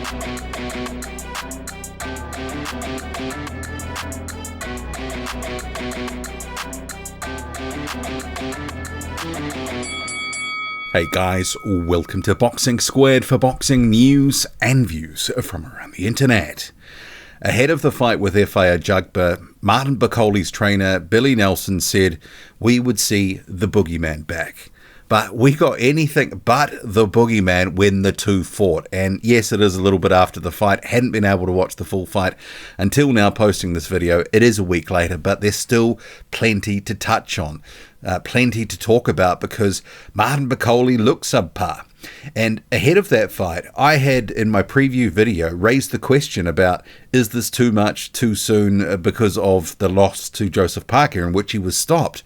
Hey guys, welcome to Boxing Squared for boxing news and views from around the internet. Ahead of the fight with Efe Ajagba, Martin Bakoli's trainer Billy Nelson said we would see the boogeyman back. But we got anything but the boogeyman when the two fought. And yes, it is a little bit after the fight. Hadn't been able to watch the full fight until now posting this video. It is a week later, but there's still plenty to touch on. Plenty to talk about because Martin Bakole looks subpar. And ahead of that fight, I had in my preview video raised the question about, is this too much too soon because of the loss to Joseph Parker in which he was stopped?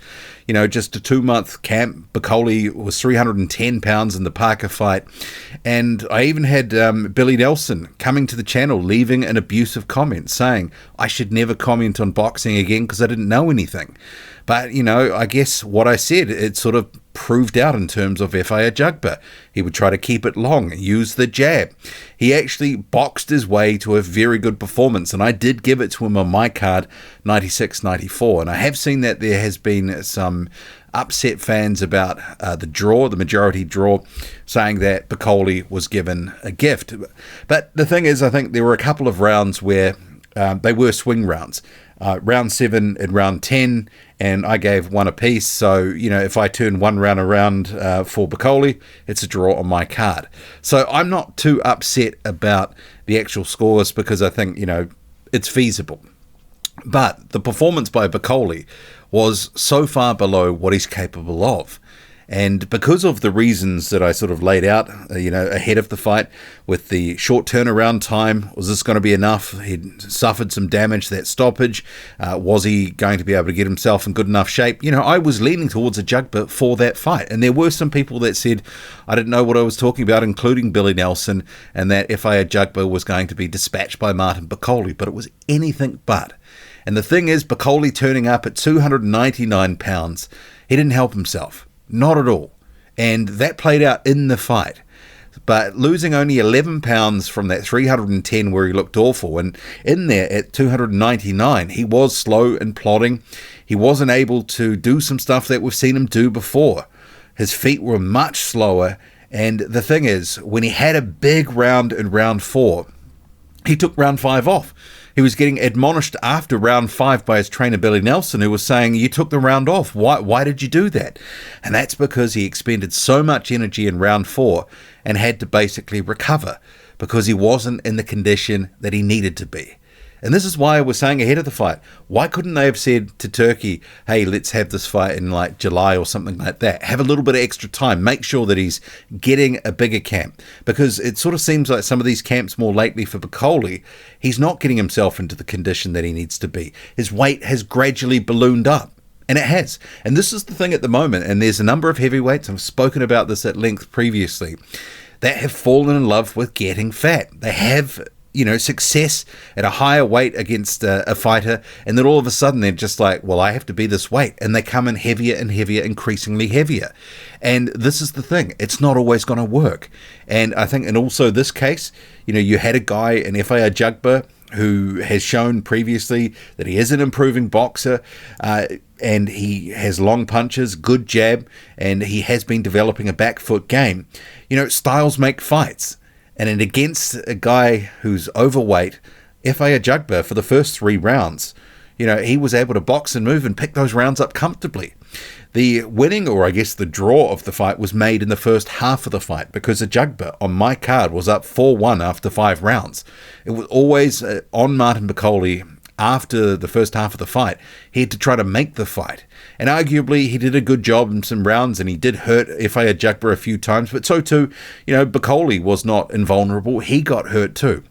You know, just a 2-month camp. Bakole was 310 pounds in the Parker fight. And I even had Billy Nelson coming to the channel, leaving an abusive comment saying I should never comment on boxing again because I didn't know anything. But, you know, I guess what I said, it sort of proved out in terms of Efe Ajagba. He would try to keep it long, use the jab. He actually boxed his way to a very good performance, and I did give it to him on my card, 96-94. And I have seen that there has been some upset fans about the draw, the majority draw, saying that Bakole was given a gift. But the thing is, I think there were a couple of rounds where they were swing rounds. Round 7 and round 10, and I gave one apiece. So, you know, if I turn one round around for Bakole, it's a draw on my card. So I'm not too upset about the actual scores because I think, you know, it's feasible. But the performance by Bakole was so far below what he's capable of. And because of the reasons that I sort of laid out, you know, ahead of the fight with the short turnaround time, was this going to be enough? He'd suffered some damage, that stoppage. Was he going to be able to get himself in good enough shape? You know, I was leaning towards Ajagba for that fight. And there were some people that said I didn't know what I was talking about, including Billy Nelson, and that Efe Ajagba was going to be dispatched by Martin Bakole. But it was anything but. And the thing is, Bakole turning up at 299 pounds, he didn't help himself. Not at all. And that played out in the fight. But losing only 11 pounds from that 310 where he looked awful, and in there at 299, he was slow and plodding. He wasn't able to do some stuff that we've seen him do before. His feet were much slower. And the thing is, when he had a big round in round 4, he took round 5 off. He was getting admonished after round 5 by his trainer Billy Nelson, who was saying, you took the round off. Why did you do that? And that's because he expended so much energy in round 4 and had to basically recover because he wasn't in the condition that he needed to be. And this is why I was saying ahead of the fight, why couldn't they have said to Turkey, hey, let's have this fight in like July or something like that? Have a little bit of extra time. Make sure that he's getting a bigger camp. Because it sort of seems like some of these camps more lately for Bakole, he's not getting himself into the condition that he needs to be. His weight has gradually ballooned up. And it has. And this is the thing at the moment. And there's a number of heavyweights, I've spoken about this at length previously, that have fallen in love with getting fat. They have, you know, success at a higher weight against a fighter, and then all of a sudden they're just like, well, I have to be this weight, and they come in heavier and heavier, increasingly heavier. And this is the thing, it's not always going to work. And I think, and also this case, you know, you had a guy in Efe Ajagba who has shown previously that he is an improving boxer, and he has long punches, good jab, and he has been developing a back foot game. You know, styles make fights. And against a guy who's overweight, Efe Ajagba, for the first 3 rounds, you know, he was able to box and move and pick those rounds up comfortably. The winning, or I guess the draw of the fight, was made in the first half of the fight because Ajagba, on my card, was up 4-1 after 5 rounds. It was always on Martin Bakole after the first half of the fight. He had to try to make the fight. And arguably, he did a good job in some rounds, and he did hurt Efe Ajagba a few times, but so too, you know, Bakole was not invulnerable. He got hurt too.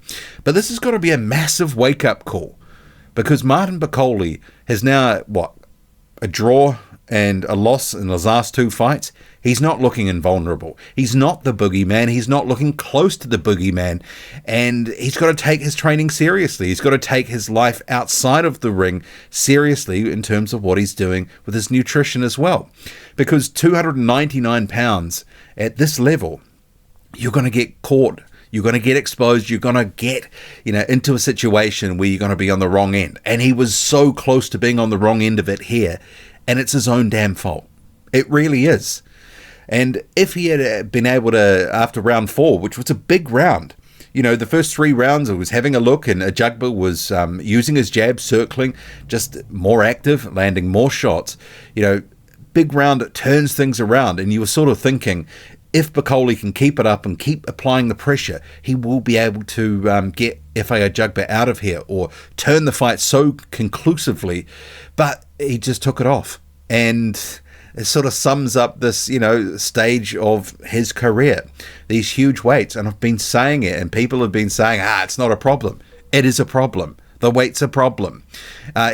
But this has got to be a massive wake-up call, because Martin Bakole has now, what, a draw and a loss in his last 2 fights. He's not looking invulnerable. He's not the boogeyman. He's not looking close to the boogeyman. And he's got to take his training seriously. He's got to take his life outside of the ring seriously in terms of what he's doing with his nutrition as well. Because 299 pounds at this level, you're going to get caught. You're going to get exposed. You're going to get, into a situation where you're going to be on the wrong end. And he was so close to being on the wrong end of it here. And it's his own damn fault. It really is. And if he had been able to, after round 4, which was a big round, the first 3 rounds, I was having a look, and Ajagba was using his jab, circling, just more active, landing more shots. Big round turns things around, and you were sort of thinking, if Bakoli can keep it up and keep applying the pressure, he will be able to get Efe Ajagba out of here or turn the fight so conclusively. But he just took it off. And it sort of sums up this, stage of his career. These huge weights. And I've been saying it, and people have been saying, it's not a problem. It is a problem. The weight's a problem.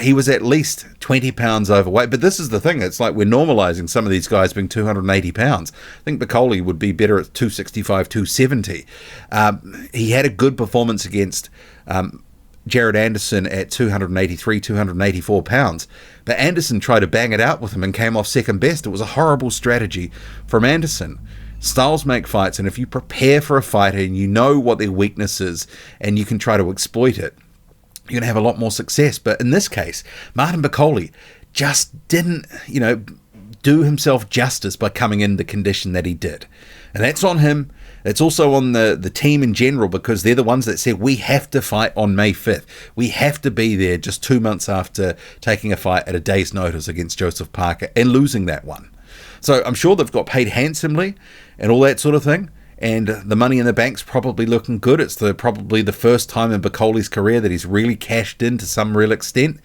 He was at least 20 pounds overweight. But this is the thing. It's like we're normalizing some of these guys being 280 pounds. I think Bakoli would be better at 265, 270. He had a good performance against Jared Anderson at 283, 284 pounds. But Anderson tried to bang it out with him and came off second best. It was a horrible strategy from Anderson. Styles make fights, and if you prepare for a fighter and you know what their weakness is and you can try to exploit it, you're going to have a lot more success. But in this case, Martin Bakoli just didn't, do himself justice by coming in the condition that he did. And that's on him. It's also on the team in general, because they're the ones that said we have to fight on May 5th. We have to be there just 2 months after taking a fight at a day's notice against Joseph Parker and losing that one. So I'm sure they've got paid handsomely and all that sort of thing. And the money in the bank's probably looking good. It's probably the first time in Bakoli's career that he's really cashed in to some real extent.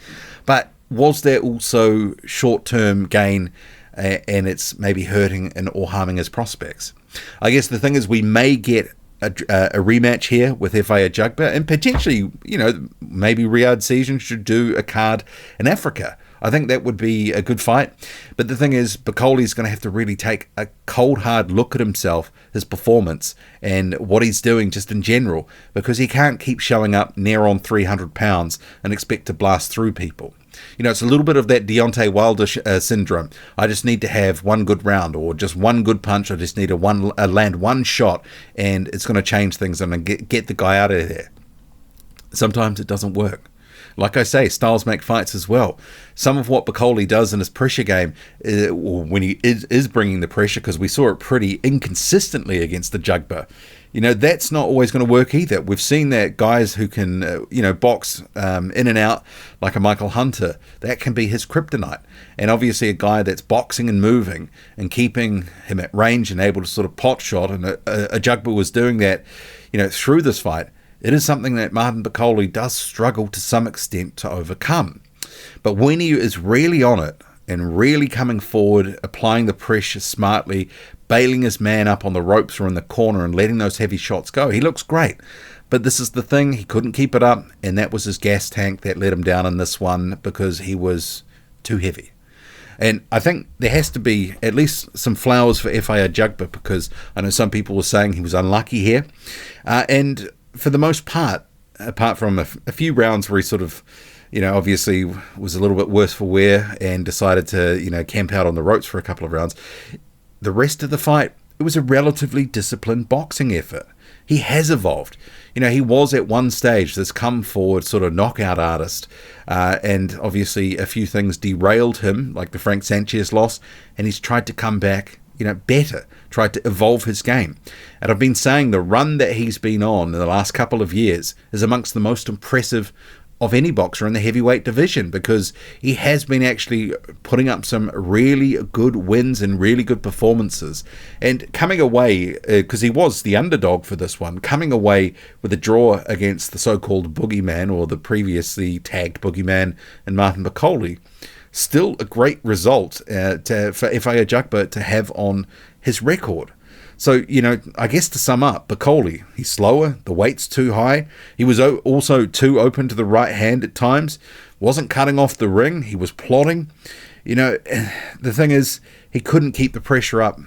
But was there also short-term gain, and it's maybe hurting and or harming his prospects? I guess the thing is, we may get a rematch here with Efe Ajagba, and potentially, maybe Riyadh Season should do a card in Africa. I think that would be a good fight. But the thing is, Bakoli's going to have to really take a cold, hard look at himself, his performance, and what he's doing just in general, because he can't keep showing up near on 300 pounds and expect to blast through people. It's a little bit of that Deontay Wilder syndrome. I just need to have one good round or just one good punch. I just need to land one shot, and it's going to change things and get the guy out of there. Sometimes it doesn't work. Like I say, styles make fights as well. Some of what Bakoli does in his pressure game, when he is bringing the pressure, because we saw it pretty inconsistently against the Ajagba, that's not always going to work either. We've seen that guys who can, box in and out like a Michael Hunter, that can be his kryptonite. And obviously a guy that's boxing and moving and keeping him at range and able to sort of pot shot, and Ajagba was doing that, through this fight. It is something that Martin Bakoli does struggle to some extent to overcome. But when he is really on it and really coming forward, applying the pressure smartly, bailing his man up on the ropes or in the corner and letting those heavy shots go, he looks great. But this is the thing, he couldn't keep it up, and that was his gas tank that let him down in this one, because he was too heavy. And I think there has to be at least some flowers for Efe Ajagba, because I know some people were saying he was unlucky here. And for the most part, apart from a few rounds where he sort of, obviously was a little bit worse for wear and decided to, camp out on the ropes for a couple of rounds, the rest of the fight, it was a relatively disciplined boxing effort. He has evolved. He was at one stage this come forward sort of knockout artist, and obviously a few things derailed him, like the Frank Sanchez loss, and he's tried to come back better, tried to evolve his game. And I've been saying the run that he's been on in the last couple of years is amongst the most impressive of any boxer in the heavyweight division, because he has been actually putting up some really good wins and really good performances, and coming away, because he was the underdog for this one, coming away with a draw against the so-called boogeyman, or the previously tagged boogeyman, and Martin Bakoli. Still a great result for Efe Ajagba to have on his record. So, I guess to sum up, Bakoli, he's slower, the weight's too high, he was also too open to the right hand at times, wasn't cutting off the ring, he was plotting. The thing is, he couldn't keep the pressure up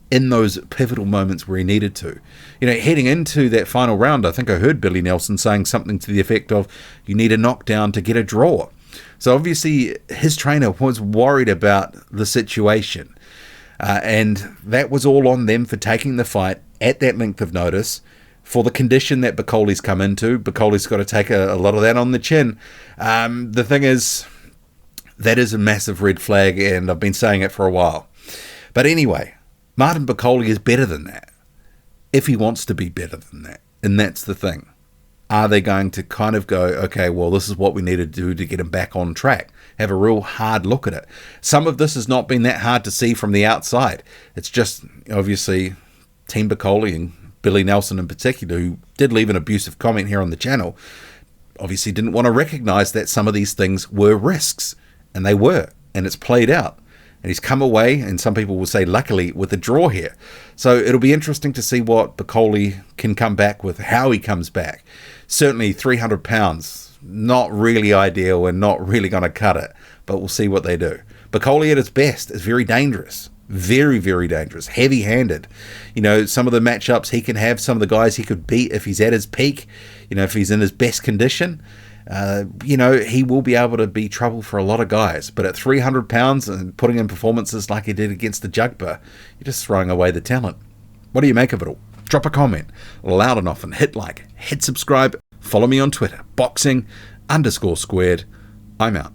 in those pivotal moments where he needed to. Heading into that final round, I think I heard Billy Nelson saying something to the effect of, you need a knockdown to get a draw. So obviously his trainer was worried about the situation, and that was all on them for taking the fight at that length of notice, for the condition that Bakoli's come into. Bakoli's got to take a lot of that on the chin. The thing is, that is a massive red flag, and I've been saying it for a while. But anyway, Martin Bakole is better than that, if he wants to be better than that. And that's the thing. Are they going to kind of go, okay, well, this is what we need to do to get him back on track? Have a real hard look at it. Some of this has not been that hard to see from the outside. It's just, obviously, Team Bakole and Billy Nelson in particular, who did leave an abusive comment here on the channel, obviously didn't want to recognize that some of these things were risks. And they were. And it's played out. And he's come away, and some people will say luckily, with a draw here. So it'll be interesting to see what Bakole can come back with, how he comes back. Certainly 300 pounds, not really ideal and not really going to cut it. But we'll see what they do. Bakole at his best is very dangerous. Very, very dangerous. Heavy-handed. You know, some of the matchups he can have, some of the guys he could beat if he's at his peak, you know, if he's in his best condition. You know, he will be able to be trouble for a lot of guys. But at 300 pounds and putting in performances like he did against the Ajagba, you're just throwing away the talent. What do you make of it all? Drop a comment loud and often. Hit like, hit subscribe. Follow me on Twitter, boxing_squared. I'm out.